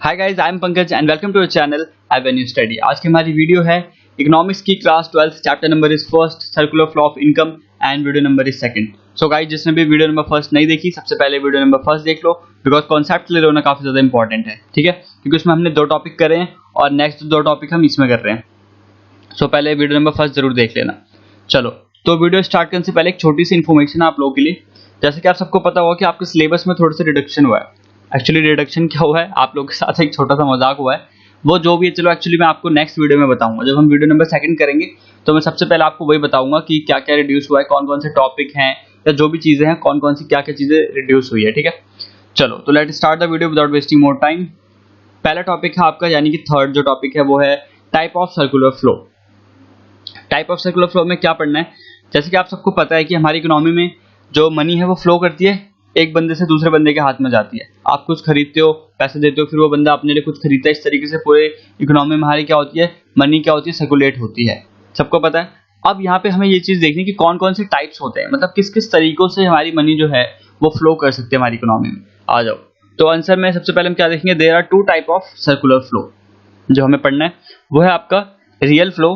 Hi guys, I am Pankaj and welcome to our channel avenue study. आज की हमारी video है इकोनॉमिक्स की class 12 chapter number is first circular flow of income and video number is second. So guys, जिसने भी video number first नहीं देखी सबसे पहले वीडियो नंबर फर्स्ट देख लो, बिकॉज कॉन्सेप्ट क्लियर होना काफी ज्यादा इंपॉर्टेंट है, ठीक है, क्योंकि उसमें हमने दो टॉपिक करे हैं और नेक्स्ट दो टॉपिक हम इसमें कर रहे हैं। सो पहले वीडियो नंबर फर्स्ट जरूर देख लेना। चलो, तो वीडियो स्टार्ट करने से पहले एक छोटी सी इन्फॉर्मेशन है आप लोगों के लिए। जैसे कि आप सबको पता होगा कि आपके सिलेबस में थोड़ा सा रिडक्शन हुआ है। एक्चुअली रिडक्शन क्या हुआ है, आप लोगों के साथ एक छोटा सा मजाक हुआ है, वो जो भी है चलो एक्चुअली मैं आपको नेक्स्ट वीडियो में बताऊंगा। जब हम वीडियो नंबर सेकंड करेंगे तो मैं सबसे पहले आपको वही बताऊंगा कि क्या क्या रिड्यूस हुआ है, कौन कौन से टॉपिक हैं या जो भी चीजें हैं, कौन कौन सी क्या क्या चीजें रिड्यूस हुई है, ठीक है। चलो, तो let start the video without wasting more time. पहला टॉपिक है आपका, यानी कि थर्ड जो टॉपिक है वो है type of circular flow. Type of circular flow में क्या पढ़ना है, जैसे कि आप सबको पता है कि हमारी इकोनॉमी में जो मनी है वो फ्लो करती है, एक बंदे से दूसरे बंदे के हाथ में जाती है। आप कुछ खरीदते हो, पैसे देते हो, फिर वो बंदा अपने लिए कुछ खरीदता है। इस तरीके से पूरे इकोनॉमी में हमारी क्या होती है, मनी क्या होती है, सर्कुलेट होती है, सबको पता है। अब यहाँ पे हमें ये चीज देखनी कि कौन कौन से टाइप्स होते हैं, मतलब किस किस तरीकों से हमारी मनी जो है वो फ्लो कर सकते हैं हमारी इकोनॉमी में। आ जाओ, तो आंसर में सबसे पहले हम क्या देखेंगे, there are two type of circular flow. जो हमें पढ़ना है वो है आपका रियल फ्लो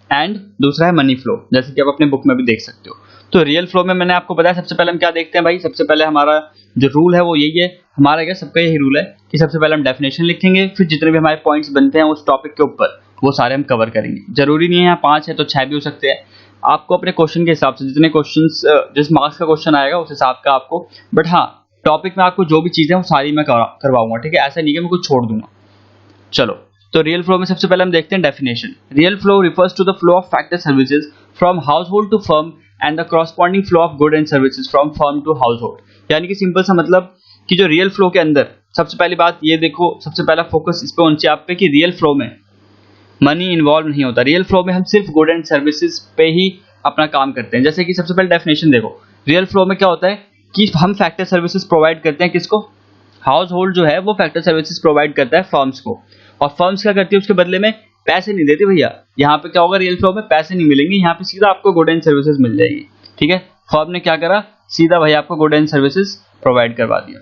एंड दूसरा है मनी फ्लो, जैसे कि आप अपने बुक में भी देख सकते हो। तो रियल फ्लो में मैंने आपको बताया, सबसे पहले हम क्या देखते हैं भाई, सबसे पहले हमारा जो रूल है वो यही है, हमारा क्या सबका यही रूल है कि सबसे पहले हम डेफिनेशन लिखेंगे, फिर जितने भी हमारे पॉइंट्स बनते हैं उस टॉपिक के ऊपर वो सारे हम कवर करेंगे। जरूरी नहीं है यहाँ 5 है तो 6 भी हो सकते हैं, आपको अपने क्वेश्चन के हिसाब से जितने क्वेश्चन जिस मार्क्स का क्वेश्चन आएगा उस हिसाब का आपको, बट हाँ टॉपिक में आपको जो भी चीजें वो सारी मैं करवाऊंगा, ठीक है, ऐसा नहीं कि मैं कुछ छोड़ दूंगा। चलो, तो रियल फ्लो में सबसे पहले हम देखते हैं definition. Real flow refers to the flow of factor services from household to firm and the corresponding flow of good and services from firm to household. यानी कि सिंपल सा मतलब कि जो रियल फ्लो के अंदर सबसे पहली बात ये देखो, सबसे पहला फोकस इस पे होना चाहिए आप पे कि रियल फ्लो में मनी इन्वॉल्व नहीं होता। रियल फ्लो में हम सिर्फ गुड एंड सर्विसेज पे ही अपना काम करते हैं। जैसे कि सबसे पहले डेफिनेशन देखो, रियल फ्लो में क्या होता है कि हम फैक्टर सर्विसेज प्रोवाइड करते हैं, किसको, हाउस होल्ड जो है वो फैक्टर सर्विसेज प्रोवाइड करता है फर्म्स को, और फर्म्स क्या करती है उसके बदले में पैसे नहीं देती भैया। यहाँ पे क्या होगा, रियल फ्लो में पैसे नहीं मिलेंगे, यहाँ पे सीधा आपको गुड एंड सर्विसेज मिल जाएगी, ठीक है। फर्म ने क्या करा, सीधा भाई आपको गुड एंड सर्विसेज प्रोवाइड करवा दिया।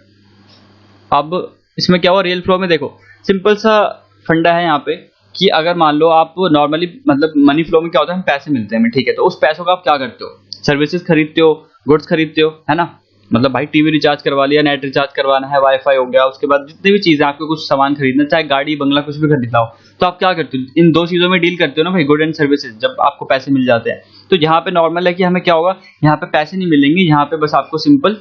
अब इसमें क्या हुआ, रियल फ्लो में देखो सिंपल सा फंडा है यहाँ पे कि अगर मान लो आप नॉर्मली मतलब मनी फ्लो में क्या होता है, हम पैसे मिलते हैं, ठीक है, तो उस पैसों का आप क्या करते हो, सर्विसेज खरीदते हो, गुड्स खरीदते हो, है ना। मतलब भाई टीवी रिचार्ज करवा लिया, नेट रिचार्ज करवाना है, वाईफाई हो गया, उसके बाद जितनी भी चीजें आपको कुछ सामान खरीदना, चाहे गाड़ी बंगला कुछ भी खरीदना हो, तो आप क्या करते हो, इन दो चीजों में डील करते हो ना भाई, गुड एंड सर्विसेज। जब आपको पैसे मिल जाते हैं तो यहाँ पे नॉर्मल है कि हमें क्या होगा, यहाँ पे पैसे नहीं मिलेंगे, यहाँ पे बस आपको सिंपल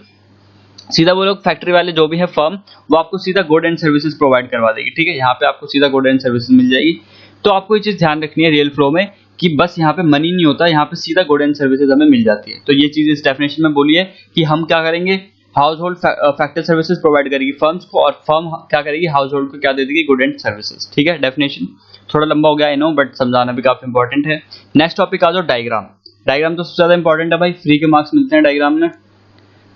सीधा वो लोग फैक्ट्री वाले जो भी है फर्म, वो आपको सीधा गुड एंड सर्विसेज प्रोवाइड करवा देगी, ठीक है। यहाँ पे आपको सीधा गुड एंड सर्विसेज मिल जाएगी। तो आपको ये चीज ध्यान रखनी है रियल फ्लो में कि बस यहाँ पे मनी नहीं होता, यहाँ पे सीधा गुड एंड सर्विसेज हमें मिल जाती है। तो ये चीज इस डेफिनेशन में बोली है कि हम क्या करेंगे, house hold factor services provide करेगी फर्म्स को, और फर्म क्या करेगी, हाउस होल्ड को क्या दे देगी, गुड एंड सर्विसेज, ठीक है। डेफिनेशन थोड़ा लंबा हो गया आई नो, बट समझाना भी काफी इंपॉर्टेंट है। नेक्स्ट टॉपिक आ जाओ, डायग्राम। डायग्राम तो सबसे ज्यादा इंपॉर्टेंट है भाई, फ्री के मार्क्स मिलते हैं डायग्राम में।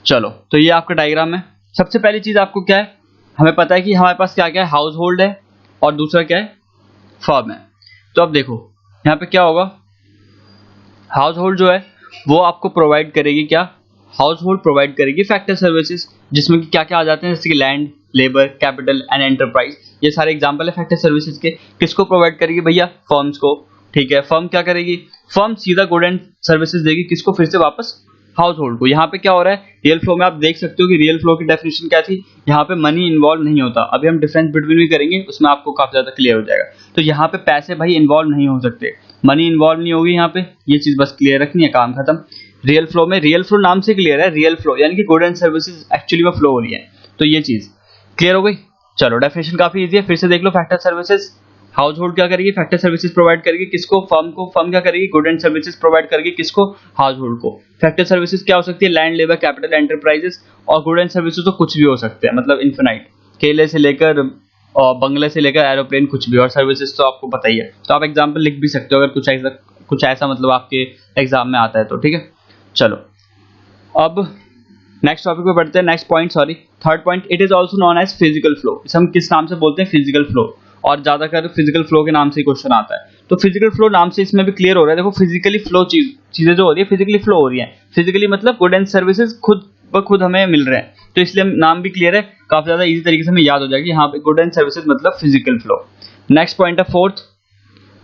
चलो, तो ये आपका डायग्राम है। सबसे पहली चीज आपको क्या है, हमें पता है कि हमारे पास क्या क्या है, हाउस होल्ड है और दूसरा क्या है, फर्म है। तो अब देखो यहाँ पे क्या होगा, हाउस होल्ड जो है वो आपको प्रोवाइड करेगी क्या, हाउस होल्ड प्रोवाइड करेगी फैक्टर सर्विसेज, जिसमें कि क्या क्या आ जाते हैं, जैसे कि land, labour, capital and enterprise. ये सारे एग्जांपल है फैक्टर सर्विसेज के। किसको प्रोवाइड करेगी भैया, फर्म्स को, ठीक है। फर्म क्या करेगी, फर्म सीधा गुड एंड सर्विसेज देगी, किसको, फिर से वापस हाउस होल्ड को। यहाँ पे क्या हो रहा है, रियल फ्लो में आप देख सकते हो कि रियल फ्लो की डेफिनेशन क्या थी, यहाँ पे मनी इन्वॉल्व नहीं होता। अभी हम डिफरेंस बिटवीन भी करेंगे, उसमें आपको काफी ज्यादा क्लियर हो जाएगा। तो यहाँ पे पैसे भाई इन्वॉल्व नहीं हो सकते, मनी इन्वॉल्व नहीं होगी यहाँ पे, ये चीज बस क्लियर रखनी है, काम खत्म। रियल फ्लो में, रियल फ्लो नाम से क्लियर है, रियल फ्लो यानी कि गुड एंड सर्विसेज एक्चुअली में फ्लो हो रही है, तो ये चीज क्लियर हो गई। चलो, डेफिनेशन काफी इजी है, फिर से देख लो। फैक्टर सर्विसेज, हाउस होल्ड क्या करेगी, फैक्टर सर्विसेज प्रोवाइड करेगी, किसको, फर्म को। फर्म क्या करेगी, गुड एंड सर्विसेज प्रोवाइड करेगी, किसको, हाउस होल्ड को। फैक्टर सर्विसेज क्या हो सकती है, लैंड, लेबर, कैपिटल, एंटरप्राइजेस, और गुड एंड सर्विसेज तो कुछ भी हो सकते हैं, मतलब इनफिनाइट, केले से लेकर और बंगले से लेकर एरोप्लेन, कुछ भी। और सर्विसेज तो आपको पता ही है, तो आप एग्जाम्पल लिख भी सकते हो अगर कुछ ऐसा मतलब आपके एग्जाम में आता है तो, ठीक है। चलो, अब नेक्स्ट टॉपिक पे बढ़ते हैं, next point, sorry, third point. It is also known as physical flow. इसे हम किस नाम से बोलते हैं, फिजिकल फ्लो, और ज्यादातर फिजिकल फ्लो के नाम से ही क्वेश्चन आता है। तो फिजिकल फ्लो नाम से इसमें भी क्लियर हो रहा है, देखो फिजिकली फ्लो चीजें जो हो रही है फिजिकली फ्लो हो रही है। फिजिकली मतलब गुड एंड सर्विसेज खुद ब खुद हमें मिल रहे हैं, तो इसलिए नाम भी क्लियर है, काफी ज्यादा इजी तरीके से हमें याद हो जाएगी। यहाँ पे गुड एंड सर्विसेज मतलब फिजिकल फ्लो। नेक्स्ट पॉइंट है fourth,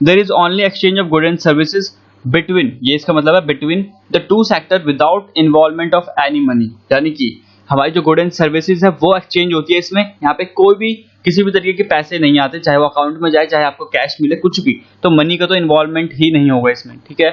there is only exchange of good and services between, ये इसका मतलब है between the two sector without involvement of any money, यानी कि हमारी जो गुड एंड सर्विसेज है वो एक्सचेंज होती है, इसमें यहाँ पे कोई भी किसी भी तरीके के पैसे नहीं आते, चाहे वो अकाउंट में जाए चाहे आपको कैश मिले, कुछ भी, तो मनी का तो इन्वॉल्वमेंट ही नहीं होगा इसमें, ठीक है।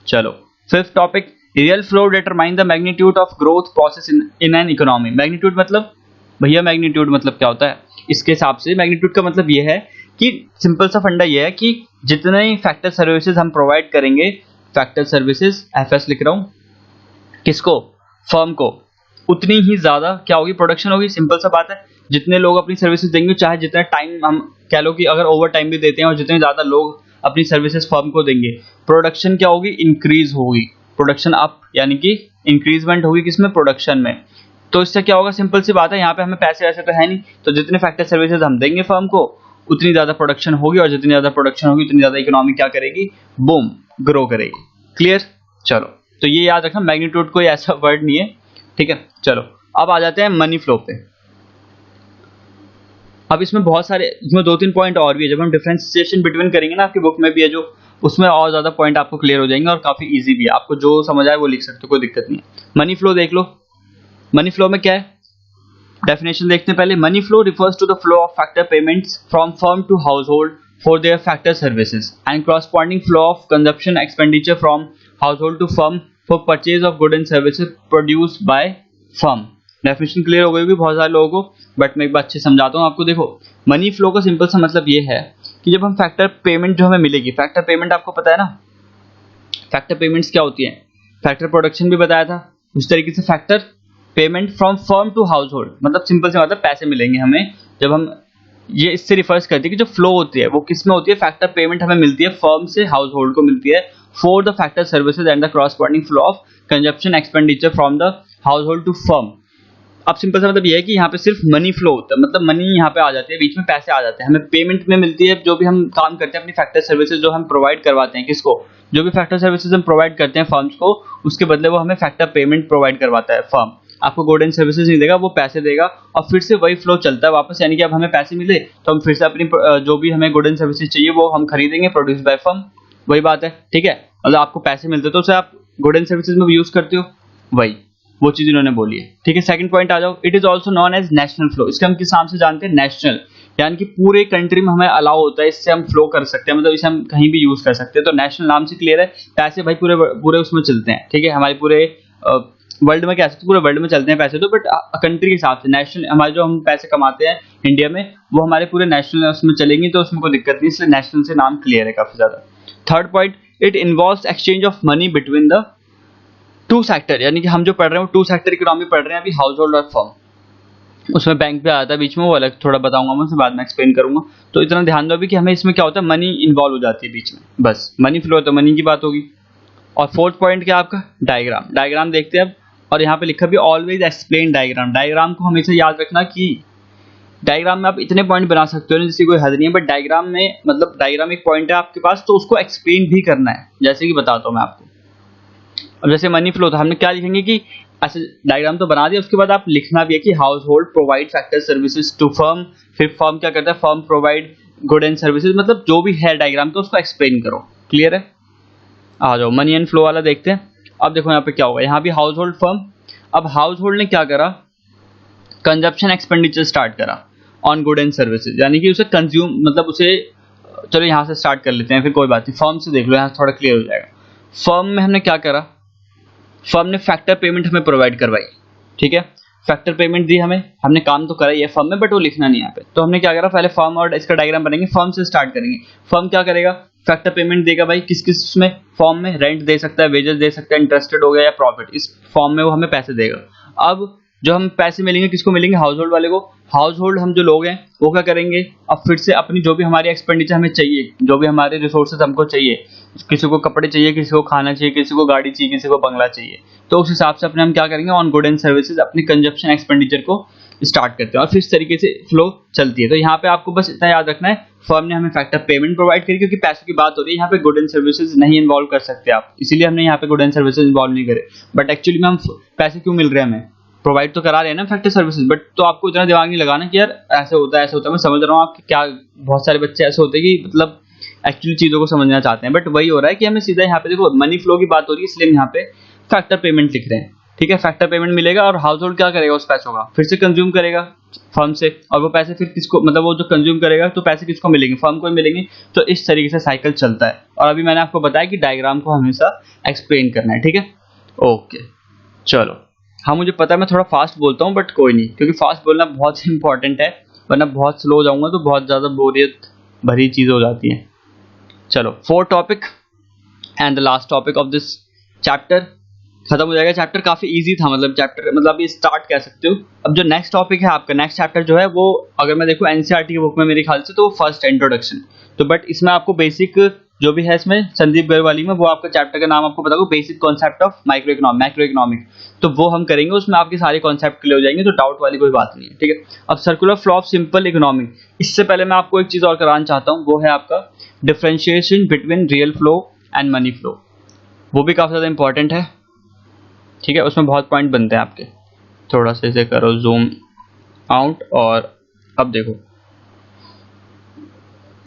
चलो fifth topic, real flow determine the magnitude of growth process in an economy. Magnitude मतलब भैया मैग्नीट्यूड मतलब क्या होता है, इसके हिसाब से मैग्नीट्यूड का मतलब ये है कि सिंपल सा फंडा ये है कि जितने फैक्टर सर्विसेज हम प्रोवाइड करेंगे, फैक्टर सर्विसेज एफएस लिख रहा हूं, किसको, फर्म को, उतनी ही ज्यादा क्या होगी, प्रोडक्शन होगी। सिंपल सा बात है, जितने लोग अपनी सर्विसेज देंगे, चाहे जितना टाइम हम कह लो कि अगर ओवर टाइम भी देते हैं और जितने ज्यादा लोग अपनी सर्विसेज फर्म को देंगे, प्रोडक्शन क्या होगी, इंक्रीज होगी, प्रोडक्शन अप, यानी कि इंक्रीजमेंट होगी किसमें, प्रोडक्शन में। तो इससे क्या होगा, सिंपल सी बात है, यहाँ पे हमें पैसे वैसे तो है नहीं, तो जितने फैक्टर सर्विसेज हम देंगे फर्म को उतनी ज्यादा प्रोडक्शन होगी, और जितनी ज्यादा प्रोडक्शन होगी उतनी ज्यादा इकोनॉमी क्या करेगी, बूम, ग्रो करेगी। क्लियर। चलो तो ये याद रखना, मैग्नीट्यूड कोई ऐसा वर्ड नहीं है, ठीक है। चलो अब आ जाते हैं मनी फ्लो पे। अब इसमें बहुत सारे, इसमें 2-3 पॉइंट और भी है, जब हम डिफरेंशिएशन बिटवीन करेंगे ना, आपकी बुक में भी है जो, उसमें और ज्यादा पॉइंट आपको क्लियर हो जाएंगे और काफी इजी भी है, आपको जो समझ आए वो लिख सकते हो, कोई दिक्कत नहीं है। मनी फ्लो देख लो, मनी फ्लो में क्या है, डेफिनेशन देखते हैं पहले। Money flow refers to the flow of factor payments from firm to household for their factor services and corresponding flow of consumption expenditure from household to firm for purchase of good and services produced by firm. Definition clear हो गई होगी बहुत सारे लोगों को, but मैं एक बार अच्छे समझाता हूँ आपको। देखो मनी फ्लो का सिंपल सा मतलब ये है कि जब हम फैक्टर पेमेंट जो हमें मिलेगी, फैक्टर पेमेंट आपको पता है ना, फैक्टर पेमेंट्स क्या होती है, फैक्टर प्रोडक्शन भी बताया था, उस तरीके से factor payment from firm to household, मतलब सिंपल से मतलब पैसे मिलेंगे हमें जब हम, ये इससे रिफर्स करती है कि जो फ्लो होती है वो किस में होती है, फैक्टर पेमेंट हमें मिलती है फर्म से हाउस होल्ड को मिलती है for the factor services and the corresponding flow of consumption expenditure from the household to firm. अब सिंपल सा मतलब ये है कि यहाँ पे सिर्फ मनी फ्लो होता है, मतलब मनी यहाँ पे आ जाती है, बीच में पैसे आ जाते हैं, हमें पेमेंट में मिलती है, जो भी हम काम करते हैं अपनी फैक्टर सर्विसेज जो हम प्रोवाइड करवाते हैं, किसको, जो भी फैक्टर सर्विसेज हम प्रोवाइड करते हैं फर्म्स को, उसके बदले वो हमें फैक्टर पेमेंट प्रोवाइड करवाता है फर्म। आपको गुड एंड सर्विसेज नहीं देगा, वो पैसे देगा और फिर से वही फ्लो चलता है वापस, यानी कि अब हमें पैसे मिले तो हम फिर से अपनी जो भी हमें गुड एंड सर्विसेज चाहिए वो हम खरीदेंगे, प्रोड्यूस बाय फर्म, वही बात है, ठीक है। मतलब आपको पैसे मिलते तो उसे आप गुड एंड सर्विसेज में भी यूज करते हो, वही वो चीज इन्होंने बोली है, ठीक है। सेकंड पॉइंट आ जाओ, it is also known as national flow. इसके हम किस नाम से जानते हैं, नेशनल, यानी कि पूरे कंट्री में हमें अलाउ होता है, इससे हम फ्लो कर सकते हैं, मतलब इसे हम कहीं भी यूज कर सकते हैं, तो नेशनल नाम से क्लियर है, पैसे भाई पूरे पूरे उसमें चलते हैं, ठीक है, हमारे पूरे वर्ल्ड में, क्या पूरे वर्ल्ड में चलते हैं पैसे तो, बट कंट्री के हिसाब से नेशनल, हमारे जो हम पैसे कमाते हैं इंडिया में वो हमारे पूरे नेशनल उसमें चलेंगे, तो उसमें कोई दिक्कत नहीं, इसलिए नेशनल से नाम क्लियर है काफी ज्यादा। Third point, it involves exchange of money between the two sector, यानी कि हम जो पढ़ रहे हैं वो टू सेक्टर इकोनॉमी पढ़ रहे हैं अभी, हाउस होल्ड और फर्म, उसमें बैंक पे आता है बीच में, वो अलग थोड़ा बताऊंगा मैं, उससे बाद में एक्सप्लेन करूंगा, तो इतना ध्यान दो अभी कि हमें इसमें क्या होता है, मनी इन्वॉल्व हो जाती है बीच में, बस मनी फ्लो है तो मनी की बात होगी। और फोर्थ पॉइंट क्या आपका, डायग्राम, डायग्राम देखते हैं अब, और यहाँ पे लिखा भी ऑलवेज एक्सप्लेन डायग्राम, डायग्राम को हमेशा याद रखना कि डायग्राम में आप इतने पॉइंट बना सकते हो जिसकी कोई हद नहीं है, बट डायग्राम में मतलब डायग्राम एक पॉइंट है आपके पास, तो उसको एक्सप्लेन भी करना है, जैसे कि बताता हूँ मैं आपको। अब जैसे मनी फ्लो था, हमने क्या लिखेंगे कि ऐसे डायग्राम तो बना दिया, उसके बाद आप लिखना भी है कि household provide factor services to firm, फिर फर्म क्या करता है, firm provide good and services, मतलब जो भी है डायग्राम तो उसको एक्सप्लेन करो। क्लियर है, आ जाओ मनी एंड फ्लो वाला देखते हैं। अब देखो यहाँ पे क्या होगा, यहाँ भी हाउस होल्ड फर्म, अब हाउस होल्ड ने क्या करा, कंजप्शन एक्सपेंडिचर स्टार्ट करा ऑन गुड एंड सर्विसेज, यानी कि उसे कंज्यूम, मतलब उसे, चलो यहाँ से स्टार्ट कर लेते हैं, फिर कोई बात नहीं, फर्म से देख लो, यहाँ थोड़ा क्लियर हो जाएगा। फर्म में हमने क्या करा, फर्म ने फैक्टर पेमेंट हमें प्रोवाइड करवाई, ठीक है, फैक्टर पेमेंट दी हमें, हमने काम तो करा ही है फर्म में, बट वो लिखना नहीं यहाँ पे, तो हमने क्या करा, पहले फर्म और इसका डायग्राम बनेंगे, फर्म से स्टार्ट करेंगे। फर्म क्या करेगा, फैक्टर पेमेंट देगा भाई, किस किस में, फॉर्म में रेंट दे सकता है, वेजेस दे सकता है, इंटरेस्टेड हो गया या प्रॉफिट, इस फॉर्म में वो हमें पैसे देगा। अब जो हम पैसे मिलेंगे किसको मिलेंगे, हाउस होल्ड वाले को। हाउस होल्ड हम जो लोग हैं वो क्या करेंगे, अब फिर से अपनी जो भी हमारी एक्सपेंडिचर हमें चाहिए, जो भी हमारे रिसोर्सेज हमको चाहिए, किसी को कपड़े चाहिए, किसी को खाना चाहिए, किसी को गाड़ी चाहिए, किसी को बंगला चाहिए, तो उस हिसाब से अपने हम क्या करेंगे, ऑन गुड एंड सर्विसेज अपनी कंजप्शन एक्सपेंडिचर को स्टार्ट करते हैं और फिर इस तरीके से फ्लो चलती है। तो यहाँ पे आपको बस इतना याद रखना है, फर्म ने हमें फैक्टर पेमेंट प्रोवाइड करी, क्योंकि पैसों की बात हो रही है, यहाँ पे गुड एंड सर्विसेज नहीं इन्वॉल्व कर सकते आप, इसीलिए हमने यहाँ पे गुड एंड सर्विसेज इन्वॉल्व नहीं करे, बट एक्चुअली में हम पैसे क्यों मिल रहे हैं, हमें प्रोवाइड तो करा रहे हैं ना फैक्टर सर्विसेज, बट तो आपको इतना दिमाग नहीं लगाना कि यार ऐसे होता है ऐसे होता है। मैं समझ रहा हूँ आप क्या, बहुत सारे बच्चे ऐसे होते हैं कि मतलब एक्चुअली चीज़ों को समझना चाहते हैं, बट वही हो रहा है कि हमें सीधा यहाँ पे देखो मनी फ्लो की बात हो रही है, इसलिए हम यहाँ पे फैक्टर पेमेंट लिख रहे हैं। ठीक है, फैक्टर पेमेंट मिलेगा और हाउस होल्ड क्या करेगा उस पैसों का, फिर से कंज्यूम करेगा फर्म से, और वो पैसे फिर किसको, मतलब वो जो कंज्यूम करेगा तो पैसे किसको मिलेंगे, फर्म को ही मिलेंगे। तो इस तरीके से साइकिल चलता है, और अभी मैंने आपको बताया कि डायग्राम को हमेशा एक्सप्लेन करना है। ठीक है, ओके चलो। हाँ मुझे पता है मैं थोड़ा फास्ट बोलता हूँ, बट कोई नहीं, क्योंकि फास्ट बोलना बहुत इंपॉर्टेंट है, वरना बहुत स्लो हो जाऊंगा तो बहुत ज़्यादा बोरियत भरी चीज़ हो जाती है। चलो, 4 topic and the last topic of this chapter खत्म हो जाएगा। चैप्टर काफी इजी था, मतलब चैप्टर मतलब ये स्टार्ट कह सकते हो। अब जो नेक्स्ट टॉपिक है आपका, नेक्स्ट चैप्टर जो है वो अगर मैं देखूं एनसीईआरटी की बुक में मेरे ख्याल से तो फर्स्ट इंट्रोडक्शन, तो बट इसमें आपको बेसिक जो भी है इसमें संदीप गरवाली में, वो आपका चैप्टर का नाम आपको पता होगा, basic concept of macro economic, तो वो हम करेंगे, उसमें आपके सारे कॉन्सेप्ट क्लियर हो जाएंगे, तो डाउट वाली कोई बात नहीं है। ठीक है, अब circular flow of simple economic, इससे पहले मैं आपको एक चीज और कराना चाहता हूँ, वो है आपका differentiation between real flow and money flow, वो भी काफी ज्यादा इंपॉर्टेंट है। ठीक है, उसमें बहुत पॉइंट बनते हैं आपके, थोड़ा सा इसे करो जूम आउट, और अब देखो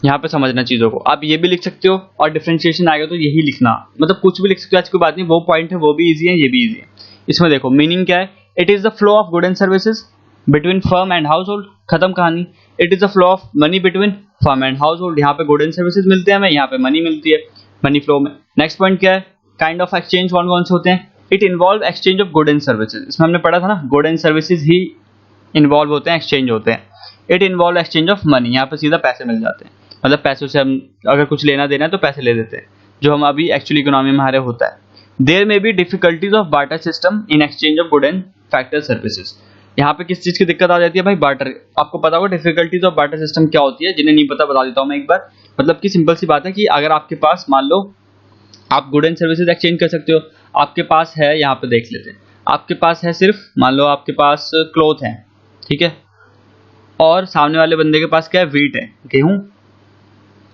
यहाँ पे समझना चीज़ों को, आप ये भी लिख सकते हो और डिफरेंशिएशन आएगा तो यही लिखना, मतलब कुछ भी लिख सकते हो, ऐसी कोई बात नहीं, वो पॉइंट है वो भी इजी है ये भी इजी है। इसमें देखो मीनिंग क्या है, it is the flow of good and services between firm and house hold, खत्म कहानी। It is the flow of money between firm and house hold, यहाँ पे गुड एंड सर्विसेज मिलते हैं हमें, यहाँ पे मनी मिलती है मनी फ्लो में। नेक्स्ट पॉइंट क्या है, काइंड ऑफ एक्सचेंज कौन कौन से होते हैं, it involve exchange of good and services, इसमें हमने पढ़ा था ना, good and services he involve होते हैं, एक्सचेंज होते हैं। It involve exchange of money, यहाँ पे सीधा पैसे मिल जाते हैं, मतलब पैसों से हम अगर कुछ लेना देना है तो पैसे ले देते हैं, जो हम अभी एक्चुअली इकोनॉमी में हमारे होता है। There may be difficulties of barter system in exchange of good and factor services, यहाँ पे किस चीज की दिक्कत आ जाती है भाई, बार्टर, आपको पता होगा डिफिकल्टीज ऑफ बार्टर सिस्टम क्या होती है, जिन्हें नहीं पता बता देता हूँ मैं एक बार। मतलब कि सिंपल सी बात है कि अगर आपके पास मान लो आप गुड एंड सर्विसेज एक्सचेंज कर सकते हो, आपके पास है, यहाँ पे देख लेते हैं, आपके पास है सिर्फ मान लो आपके पास क्लोथ है, ठीक है, और सामने वाले बंदे के पास क्या है, व्हीट है, गेहूं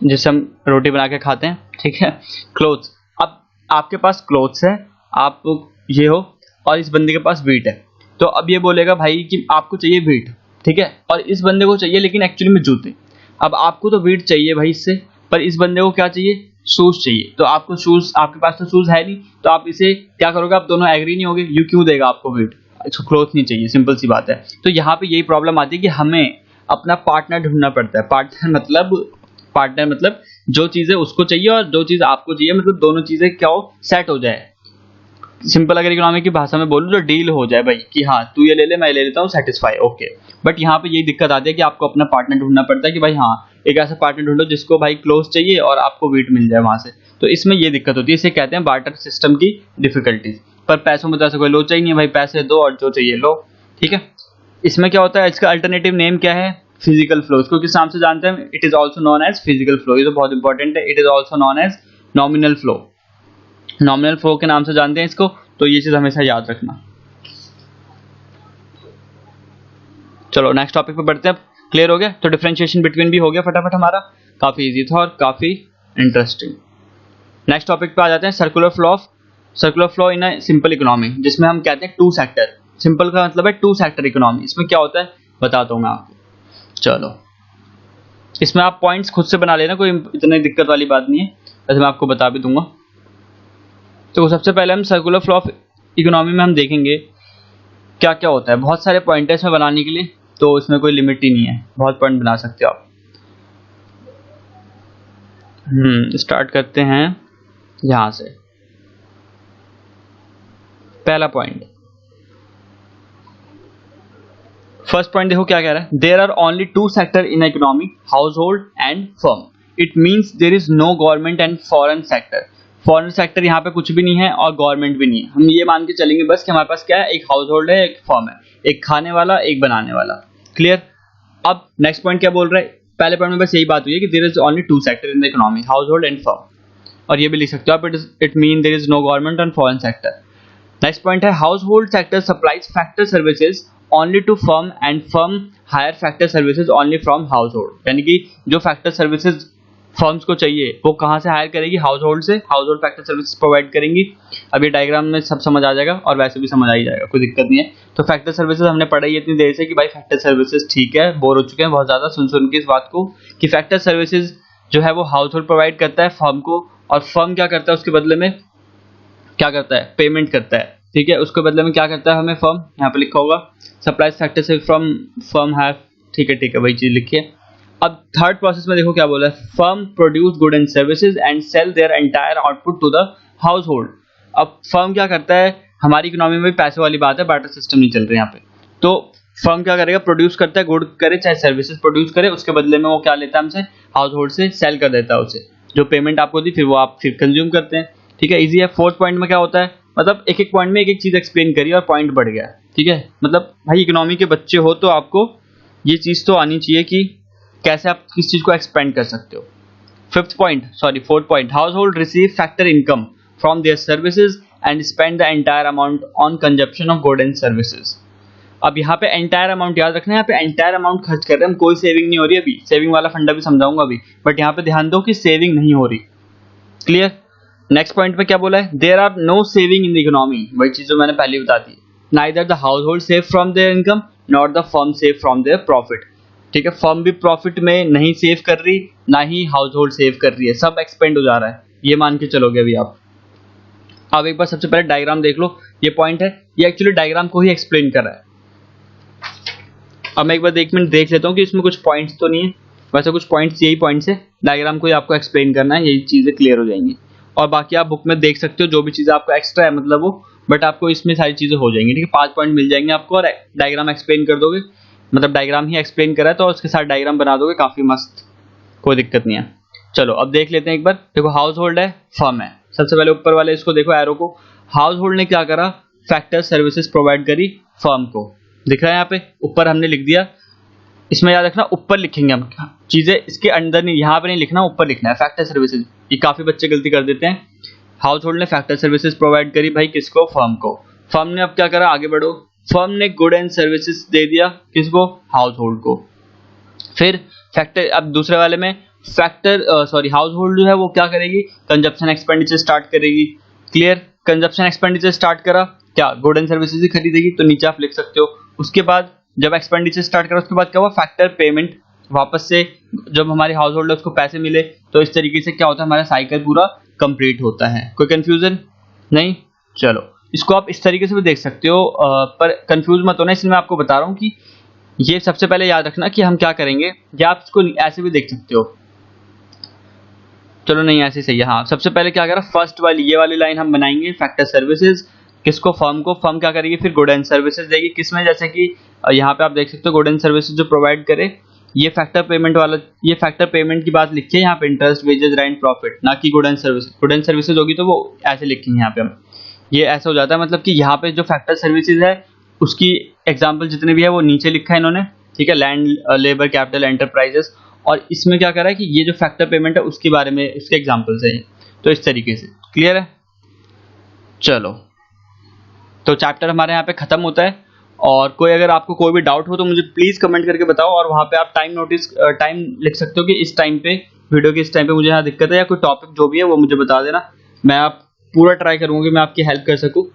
जिससे हम रोटी बना के खाते हैं, ठीक है, क्लोथ्स। अब आपके पास क्लोथ्स है, आप ये हो, और इस बंदे के पास व्हीट है, तो अब ये बोलेगा भाई कि आपको चाहिए व्हीट, ठीक है, और इस बंदे को चाहिए लेकिन एक्चुअली में जूते। अब आपको तो व्हीट चाहिए भाई इससे, पर इस बंदे को क्या चाहिए, शूज चाहिए, तो आपको शूज, आपके पास तो शूज है नहीं, तो आप इसे क्या करोगे, आप दोनों एग्री नहीं होगे, यू क्यों देगा आपको व्हीट, इसको क्लोथ नहीं चाहिए, सिंपल सी बात है। तो यहाँ पे यही प्रॉब्लम आती है कि हमें अपना पार्टनर ढूंढना पड़ता है। पार्टनर मतलब जो चीजें उसको चाहिए और जो चीज आपको चाहिए, मतलब दोनों चीजें क्या हो, सेट हो जाए। सिंपल अगर इकोनॉमिक की भाषा में बोलूं तो डील हो जाए भाई, कि हाँ तू ये ले ले मैं ले लेता हूँ, सेटिस्फाई, ओके। बट यहाँ पे यही दिक्कत आती है कि आपको अपना पार्टनर ढूंढना पड़ता है कि भाई हाँ एक ऐसा पार्टनर ढूंढो जिसको भाई क्लोज चाहिए और आपको व्हीट मिल जाए वहां से, तो इसमें ये दिक्कत होती है, इसे कहते हैं बार्टर सिस्टम की डिफिकल्टीज। पर पैसों में तो ऐसा कोई लोचा ही नहीं है भाई, पैसे दो और जो चाहिए लो, ठीक है। इसमें क्या होता है, इसका अल्टरनेटिव नेम क्या है, फिजिकल फ्लो, इसको किस नाम से जानते हैं, it is also known as physical flow, ये तो बहुत इंपॉर्टेंट है। It is also known as nominal flow, nominal flow के नाम से जानते हैं इसको, तो ये चीज हमेशा याद रखना। चलो नेक्स्ट टॉपिक पे बढ़ते हैं, क्लियर हो गया, तो डिफरेंशिएशन बिटवीन भी हो गया फटाफट हमारा, काफी इजी था और काफी इंटरेस्टिंग। नेक्स्ट टॉपिक पे आ जाते हैं, circular flow in a simple economy, जिसमें हम कहते हैं टू सेक्टर, सिंपल का मतलब है टू सेक्टर इकोनॉमी। इसमें क्या होता है बताता हूँ मैं आपको, चलो इसमें आप पॉइंट्स खुद से बना लेना, कोई इतनी दिक्कत वाली बात नहीं है, वैसे मैं आपको बता भी दूंगा। तो सबसे पहले हम सर्कुलर फ्लो ऑफ इकोनॉमी में हम देखेंगे क्या क्या होता है, बहुत सारे पॉइंट है इसमें बनाने के लिए, तो इसमें कोई लिमिट ही नहीं है, बहुत पॉइंट बना सकते हो आप। स्टार्ट करते हैं यहां से, पहला पॉइंट, फर्स्ट पॉइंट देखो क्या कह रहा है, there are only two sector in economy, household and firm, it means there is no government and foreign sector. Foreign sector यहाँ पे कुछ भी नहीं है और गवर्नमेंट भी नहीं है, हम ये मान के चलेंगे बस कि हमारे पास क्या है, एक हाउस होल्ड है, एक फर्म है, एक खाने वाला एक बनाने वाला, क्लियर। अब नेक्स्ट पॉइंट क्या बोल रहा है, पहले पॉइंट में बस यही बात हुई है कि there is only two sector in the economy, household and firm, और ये भी लिख सकते हो आप, it mean there is no government and foreign sector. Next point है, household sector supplies factor services only to firm and firm hire factor services only from household, यानी कि जो फैक्टर सर्विसेज फर्म्स को चाहिए वो कहाँ से higher करेगी, हाउस होल्ड से, house hold factor services provide करेंगी। अब ये डायग्राम में सब समझ आ जाएगा और वैसे भी समझ आ ही जाएगा, कोई दिक्कत नहीं है। तो फैक्टर सर्विसेज हमने पढ़ाई इतनी देर से कि भाई फैक्टर सर्विसेज ठीक है, बोर हो चुके हैं बहुत ज़्यादा सुन के इस बात को कि फैक्टर सर्विसेज जो है वो हाउस होल्ड प्रोवाइड करता है फर्म को, और फर्म क्या करता है उसके बदले में, क्या करता है, पेमेंट करता है। ठीक है, उसके बदले में क्या करता है हमें फर्म, यहाँ पे लिखा होगा सप्लाइज फैक्टर से फ्रॉम फर्म हैव, ठीक है वही चीज़ लिखिए। अब थर्ड प्रोसेस में देखो क्या बोला है, firm produce good and services and sale their entire output to the household. अब फर्म क्या करता है, हमारी इकोनॉमी में भी पैसे वाली बात है, बार्टर सिस्टम नहीं चल रहा है यहाँ पे। तो फर्म क्या करेगा, प्रोड्यूस करता है, गुड करे चाहे सर्विसेज प्रोड्यूस करे, उसके बदले में वो क्या लेता है हमसे, हाउस होल्ड से सेल कर देता है उसे, जो पेमेंट आपको दी फिर वो आप फिर कंज्यूम करते हैं। ठीक है, इजी है। फोर्थ पॉइंट में क्या होता है, मतलब एक एक पॉइंट में एक एक चीज एक्सप्लेन करिए और पॉइंट बढ़ गया। ठीक है, मतलब भाई इकोनॉमी के बच्चे हो तो आपको ये चीज तो आनी चाहिए कि कैसे आप किस चीज को एक्सपेंड कर सकते हो। Fourth point, house hold receive factor income from their services and spend the entire amount on consumption of good and services. अब यहाँ पे एंटायर अमाउंट याद रखना है, यहाँ पे एंटायर अमाउंट खर्च कर रहे हैं हम, कोई सेविंग नहीं हो रही है अभी, सेविंग वाला फंडा भी समझाऊंगा अभी, बट यहाँ पे ध्यान दो कि सेविंग नहीं हो रही। क्लियर। नेक्स्ट पॉइंट में क्या बोला है, there are no saving in the economy, वही चीज जो मैंने पहले बता दी। Neither the household save from their income not the firm save from their profit. ठीक है, फर्म भी प्रॉफिट में नहीं सेव कर रही, ना ही हाउस होल्ड सेव कर रही है, सब एक्सपेंड हो जा रहा है, ये मान के चलोगे अभी आप। अब एक बार सबसे पहले डायग्राम देख लो, ये पॉइंट है, ये एक्चुअली डायग्राम को ही एक्सप्लेन कर रहा है। अब मैं एक बार एक मिनट देख लेता हूँ कि इसमें कुछ पॉइंट्स तो नहीं है, वैसे कुछ पॉइंट्स यही पॉइंट्स है, डायग्राम को ही आपको एक्सप्लेन करना है, यही चीजें क्लियर हो जाएंगी। और बाकी आप बुक में देख सकते हो जो भी चीजें आपको एक्स्ट्रा है मतलब वो, बट आपको इसमें सारी चीजें हो जाएंगी। ठीक है, 5 पॉइंट मिल जाएंगे आपको और डायग्राम एक्सप्लेन कर दोगे, मतलब डायग्राम ही एक्सप्लेन करा है तो उसके साथ डायग्राम बना दोगे, काफी मस्त, कोई दिक्कत नहीं है। चलो अब देख लेते हैं एक बार। देखो हाउस होल्ड है, फर्म है, सबसे पहले ऊपर वाले इसको देखो एरो को, हाउस होल्ड ने क्या करा, फैक्टर सर्विसेज प्रोवाइड करी फर्म को, दिख रहा है यहाँ पे ऊपर हमने लिख दिया। इसमें याद रखना ऊपर लिखेंगे हम चीजें, इसके अंदर नहीं, यहाँ पे नहीं लिखना, ऊपर लिखना है फैक्टर सर्विसेज। ये काफी बच्चे गलती कर देते हैं। हाउस होल्ड ने फैक्टर सर्विसेज प्रोवाइड करी भाई किसको, फर्म को। फर्म ने अब क्या करा, आगे बढ़ो, फर्म ने गुड एंड सर्विसेज दे दिया किसको, हाउस होल्ड को। फिर फैक्टर, अब दूसरे वाले में हाउस होल्ड जो है वो क्या करेगी, कंजप्शन एक्सपेंडिचर स्टार्ट करेगी। क्लियर, कंजप्शन एक्सपेंडिचर स्टार्ट करा, क्या गुड एंड सर्विसेज ही खरीदेगी, तो नीचे आप लिख सकते हो। उसके बाद जब एक्सपेंडिचर स्टार्ट करा उसके बाद क्या हुआ, फैक्टर पेमेंट, वापस से जब हमारे हाउस होल्ड उसको पैसे मिले, तो इस तरीके से क्या होता है, हमारा साइकिल पूरा कंप्लीट होता है। कोई कंफ्यूजन नहीं, चलो इसको आप इस तरीके से भी देख सकते हो, पर कंफ्यूज मत होना, इसलिए मैं आपको बता रहा हूँ कि ये सबसे पहले याद रखना कि हम क्या करेंगे, या आप इसको ऐसे भी देख सकते हो। चलो नहीं ऐसे सही है, हाँ सबसे पहले क्या करा, फर्स्ट वाली ये वाली लाइन हम बनाएंगे, फैक्टर सर्विसेज किसको, फर्म को, फर्म क्या करेगी फिर गुड एंड सर्विसेज देगी किसमें, जैसे कि यहाँ पे आप देख सकते हो गुड एंड सर्विसेज जो प्रोवाइड करे, ये फैक्टर पेमेंट वाला, ये फैक्टर पेमेंट की बात लिखिए यहाँ पे, इंटरेस्ट वेजेस रेंट प्रॉफिट, ना कि good and services. Good and services होगी तो वो ऐसे लिखेंगे यहाँ पे हम, ये ऐसा हो जाता है, मतलब कि यहाँ पे जो फैक्टर सर्विसेज है उसकी एग्जाम्पल जितने भी है वो नीचे लिखा है इन्होंने। ठीक है, लैंड, लेबर, कैपिटल, एंटरप्राइजेस, और इसमें क्या करा है कि ये जो फैक्टर पेमेंट है उसके बारे में, उसके एग्जाम्पल्स है, तो इस तरीके से। क्लियर है, चलो तो चैप्टर हमारे यहाँ पे खत्म होता है। और कोई अगर आपको कोई भी डाउट हो तो मुझे प्लीज कमेंट करके बताओ, और वहाँ पे आप टाइम लिख सकते हो कि इस टाइम पे, वीडियो के इस टाइम पे मुझे यहाँ दिक्कत है, या कोई टॉपिक जो भी है वो मुझे बता देना, मैं आप पूरा ट्राई करूंगा कि मैं आपकी हेल्प कर सकूं।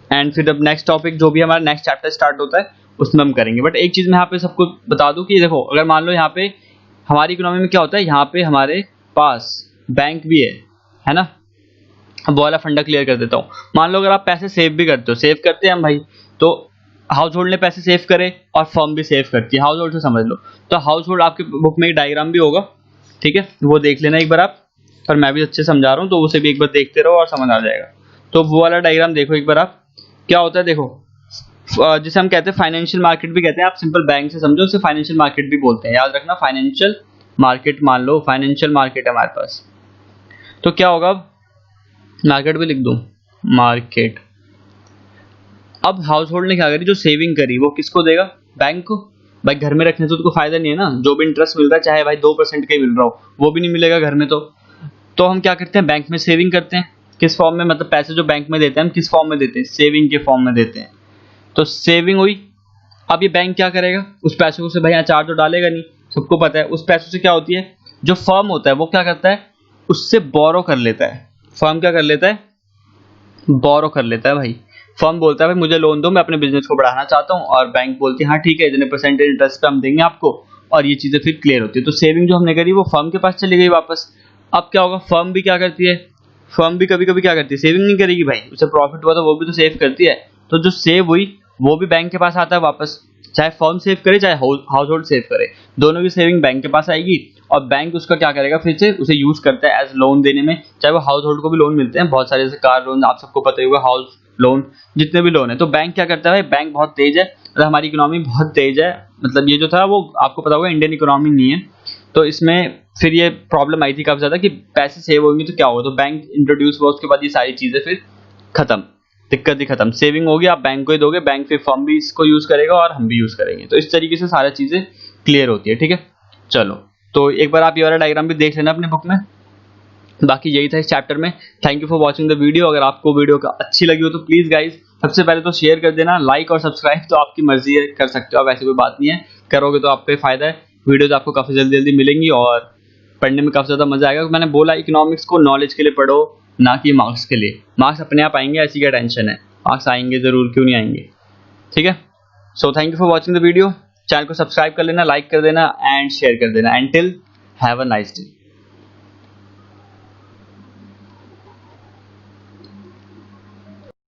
एंड फिर अब नेक्स्ट टॉपिक जो भी हमारा नेक्स्ट चैप्टर स्टार्ट होता है उसमें हम करेंगे। बट एक चीज मैं यहाँ पे सबको बता दूं कि देखो, अगर मान लो यहाँ पे हमारी इकोनॉमी में क्या होता है, यहाँ पे हमारे पास बैंक भी है ना। अब वो वाला फंडा क्लियर कर देता हूँ। मान लो अगर आप पैसे सेव भी करते हो, सेव करते हैं हम भाई, तो हाउस होल्ड ने पैसे सेव करे और फर्म भी सेव करती है, हाउस होल्ड से समझ लो। तो हाउस होल्ड आपकी बुक में एक डायग्राम भी होगा, ठीक है, वो देख लेना एक बार आप, पर मैं भी अच्छे समझा रहा हूँ तो उसे भी एक बार देखते रहो और समझ आ जाएगा। तो वो वाला डायग्राम देखो एक बार आप, क्या होता है देखो, जिसे हम कहते हैं फाइनेंशियल मार्केट भी कहते हैं, आप सिंपल बैंक से समझो, उसे फाइनेंशियल मार्केट भी बोलते हैं, याद रखना। फाइनेंशियल मार्केट, मान लो फाइनेंशियल मार्केट है हमारे पास, तो क्या होगा, मार्केट भी लिख दो, मार्केट। अब हाउस होल्ड ने क्या करी, जो सेविंग करी वो किसको देगा, बैंक को। भाई घर में रखने से तो फायदा नहीं है ना, जो भी इंटरेस्ट मिल रहा है चाहे भाई 2% का ही मिल रहा हो, वो भी नहीं मिलेगा घर में। तो हम क्या करते हैं, बैंक में सेविंग करते हैं। किस फॉर्म में, मतलब पैसे जो बैंक में देते हैं हम किस फॉर्म में देते हैं, सेविंग के फॉर्म में देते हैं। तो सेविंग हुई। अब ये बैंक क्या करेगा, उस पैसों से भाई यहाँ चार्ज तो डालेगा नहीं, सबको पता है। उस पैसों से क्या होती है, जो फर्म होता है वो क्या करता है, उससे बोरो कर लेता है। फर्म क्या कर लेता है, बोरो कर लेता है भाई। फर्म बोलता है भाई मुझे लोन दो, मैं अपने बिजनेस को बढ़ाना चाहता हूँ, और बैंक बोलती है हाँ ठीक है, इतने परसेंटेज इंटरेस्ट पे हम देंगे आपको, और ये चीजें फिर क्लियर होती है। तो सेविंग जो हमने करी वो फर्म के पास चली गई वापस। अब क्या होगा, फर्म भी क्या करती है, फर्म भी कभी कभी क्या करती है, सेविंग नहीं करेगी भाई, उसे प्रॉफिट हुआ तो वो भी तो सेव करती है। तो जो सेव हुई वो भी बैंक के पास आता है वापस। चाहे फर्म सेव करे चाहे हाउस होल्ड सेव करे, दोनों की सेविंग बैंक के पास आएगी, और बैंक उसका क्या करेगा, फिर से उसे यूज करता है एज लोन देने में। चाहे वो हाउस होल्ड को भी लोन मिलते हैं बहुत सारे, जैसे कार लोन, आप सबको पता ही होगा, हाउस लोन, जितने भी लोन है। तो बैंक क्या करता है भाई, बैंक बहुत तेज है, मतलब हमारी इकोनॉमी बहुत तेज है, मतलब ये जो था वो आपको पता होगा इंडियन इकोनॉमी नहीं है। तो इसमें फिर ये प्रॉब्लम आई थी काफी ज्यादा कि पैसे सेव होंगे तो क्या होगा, तो बैंक इंट्रोड्यूस हुआ, उसके बाद ये सारी चीजें फिर खत्म, दिक्कत ही खत्म। सेविंग होगी, आप बैंक को ही दोगे, बैंक फिर फर्म भी इसको यूज करेगा और हम भी यूज करेंगे। तो इस तरीके से सारी चीजें क्लियर होती है, ठीक है। चलो, तो एक बार आप ये वाला डायग्राम भी देख लेना अपने बुक में। बाकी यही था इस चैप्टर में। Thank you for watching the video. अगर आपको वीडियो का अच्छी लगी हो तो प्लीज गाइज सबसे पहले तो शेयर कर देना, लाइक और सब्सक्राइब तो आपकी मर्जी है, कर सकते हो आप, ऐसी कोई बात नहीं है, करोगे तो आपको फायदा है। वीडियोज आपको काफी जल्दी जल्दी मिलेंगी और पढ़ने में काफी ज्यादा मजा आएगा। मैंने बोला इकोनॉमिक्स को नॉलेज के लिए पढ़ो, ना कि मार्क्स के लिए। मार्क्स अपने आप आएंगे, ऐसी क्या टेंशन है, मार्क्स आएंगे जरूर, क्यों नहीं आएंगे, ठीक है। So thank you for watching the video. Channel को सब्सक्राइब कर लेना, लाइक कर देना एंड शेयर कर देना। And till have a nice day.